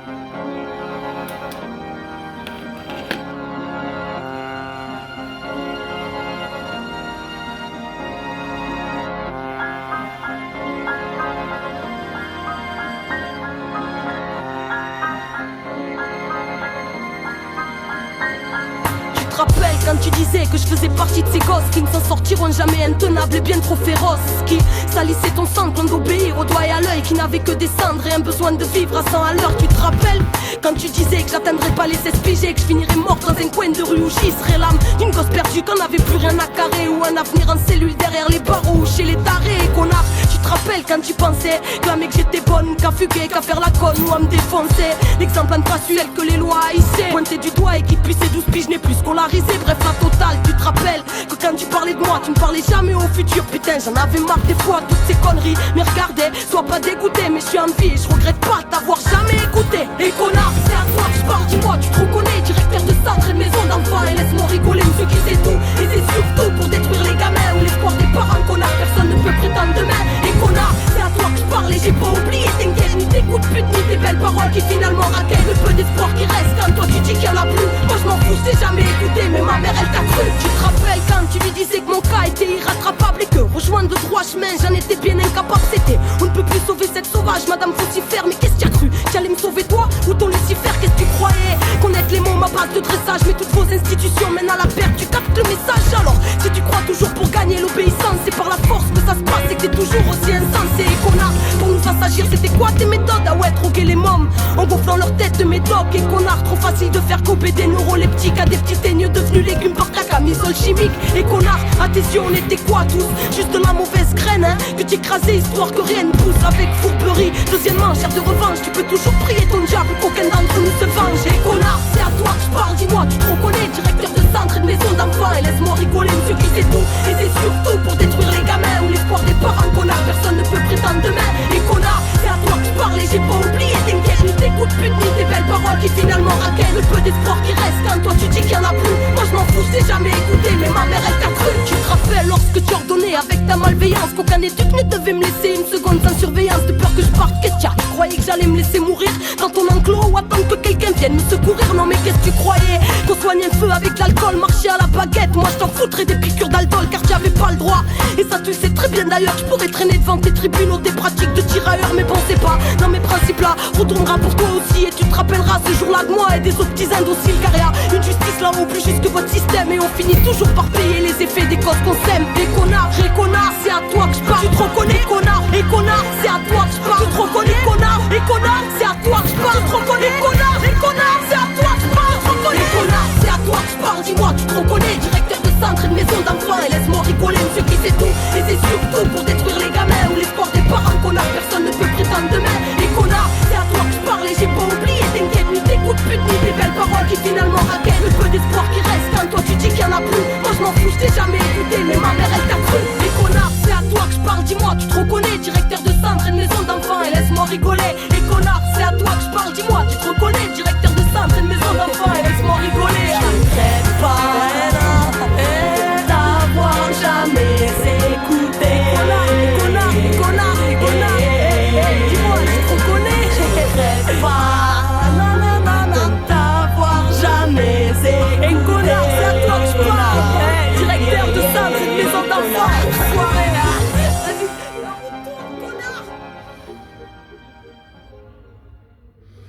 te rappelles quand tu disais que je faisais partie de ces gosses qui ne s'en sortiront jamais, intenables et bien trop féroces, qui salissaient ton sang comme d'obéir au doigt et à l'œil, qui n'avaient que des cendres et un besoin de vivre à 100 à l'heure. Tu te rappelles quand tu disais que j'atteindrais pas les 16 piges, que je finirais mort dans un coin de rue où j'y serais l'âme d'une gosse perdue, qu'on n'avait plus rien à carrer, ou un avenir en cellule derrière les barreaux ou chez les tarés, connard. Tu te rappelles quand tu pensais clamer que j'étais bonne, qu'à fuguer, qu'à faire la conne ou à me défoncer. L'exemple à ne pas suivre que les lois haïssaient, pointer du doigt et qui puissait 12 piges n'est plus scolarisé. Bref la totale, tu te rappelles que quand tu parlais de moi, tu ne parlais jamais au futur. Putain j'en avais marre des fois toutes ces conneries. Mais regardez, sois pas dégoûté, mais je suis en vie et je regrette pas t'avoir jamais écouté. Et connard, c'est à toi que je parle, dis-moi, tu te reconnais, directeur de centre et de maison d'enfants. Et laisse-moi rigoler, monsieur qui sait tout. Et c'est surtout pour détruire les gamins ou l'espoir des parents, connard, personne ne peut prétendre demain. Et connard, c'est à toi que je parle et j'ai pas oublié, t'inquiète, ni tes coups de pute, ni tes belles paroles qui finalement raquellent le peu d'espoir qui reste quand toi tu dis qu'il y en a plus. Moi je m'en fous, je t'ai jamais écouté, mais ma mère elle t'a cru. Tu te rappelles quand tu lui disais que mon cas était irrattrapable et que rejoindre le droit chemin j'en étais bien incapable. C'était on ne peut plus sauver cette sauvage madame Faucifère. Mais qu'est-ce que tu as cru? Tu allais me sauver toi ou ton Lucifer? Qu'est-ce que tu croyais? Connaître les mots, ma base de dressage, mais toutes vos institutions mènent à la perte. Tu captes le message alors si tu crois toujours pour gagner l'obéissance, c'est par la force que ça se passe et que t'es toujours aussi insensé. Et connard, pour nous faire s'agir c'était quoi tes méthodes? Ah ouais, troquer les mômes en gonflant leur tête de médoc. Et connard, trop facile de faire couper des neuroleptiques à des petits teigneux devenus légumes par camisole chimique. Et connard, à tes yeux on était quoi tous? Juste de la mauvaise graine hein, que t'écrasais histoire que rien ne pousse avec fourberie. Deuxièmement, chair de revanche, tu peux toujours prier ton diable, qu'aucun d'entre nous se venge. Et connard, c'est à toi que je parle, dis-moi, tu te reconnais, directeur de centre et de maison d'enfants. Et laisse-moi rigoler, monsieur qui sait tout. Et c'est surtout pour détruire les gamins ou l'espoir des parents, connard, personne ne peut prétendre demain. Et connard, c'est à toi que je parle et j'ai pas oublié, t'inquiète, ni tes coups de pute, ni tes belles paroles qui finalement raquellent le peu d'espoir qui reste quand toi tu dis qu'il y en a plus. Moi je m'en fous, je t'ai jamais écouté, mais ma mère elle t'a cru. Tu te rappelles lorsque tu ordonnais avec ta malveillance qu'aucun éduc ne devait me laisser une seconde sans surveillance, de peur que je parte. Qu'est-ce qu'il y a? Tu croyais que j'allais me laisser mourir dans ton enclos ou attendre que quelqu'un vienne me secourir? Non mais qu'est-ce que tu croyais? Qu'on soignait le feu avec l'alcool, marcher à la baguette? Moi je t'en foutrais des piqûres d'aldol car tu avais pas le droit. Et ça tu le sais très bien d'ailleurs, je pourrais traîner devant tes tribunaux des pratiques de tirailleurs. Mais bon c'est pas dans mes principes là, retournera pour toi aussi. Et tu te rappelleras ce jour-là de moi et des autres petits indociles. Car y'a une justice là-haut plus juste que votre système. Et on finit toujours par payer les effets des causes qu'on sème. Et connard, c'est à toi que je parle. Tu te reconnais connard? Et connard, c'est à toi que je parle. Tu te reconnais connard? Et connard, c'est à toi que je parle. Tu te reconnais connard? Et connard, c'est à toi que je parle. Tu te reconnais connard? C'est à toi que je parle. Dis-moi, tu te reconnais, directeur de centre et de maison d'enfants. Et laisse-moi rigoler, monsieur qui sait tout. Et c'est surtout pour détruire les gamins ou l'espoir des parents, connard, personne ne peut prétendre demain. Et connard, c'est à toi que je parle et j'ai pas oublié, t'inquiète, ni tes coups de pute, ni tes belles paroles qui finalement raquellent le peu d'espoir qui reste quand toi tu dis qu'il y en a plus. Moi je m'en fous, je t'ai jamais écouté, mais ma mère elle t'a cru. Et connard, c'est à toi que je parle, dis-moi, tu te reconnais, directeur de centre et de maison d'enfants. Et laisse-moi rigoler. Et connard, c'est à toi que je parle, dis-moi, tu te reconnais,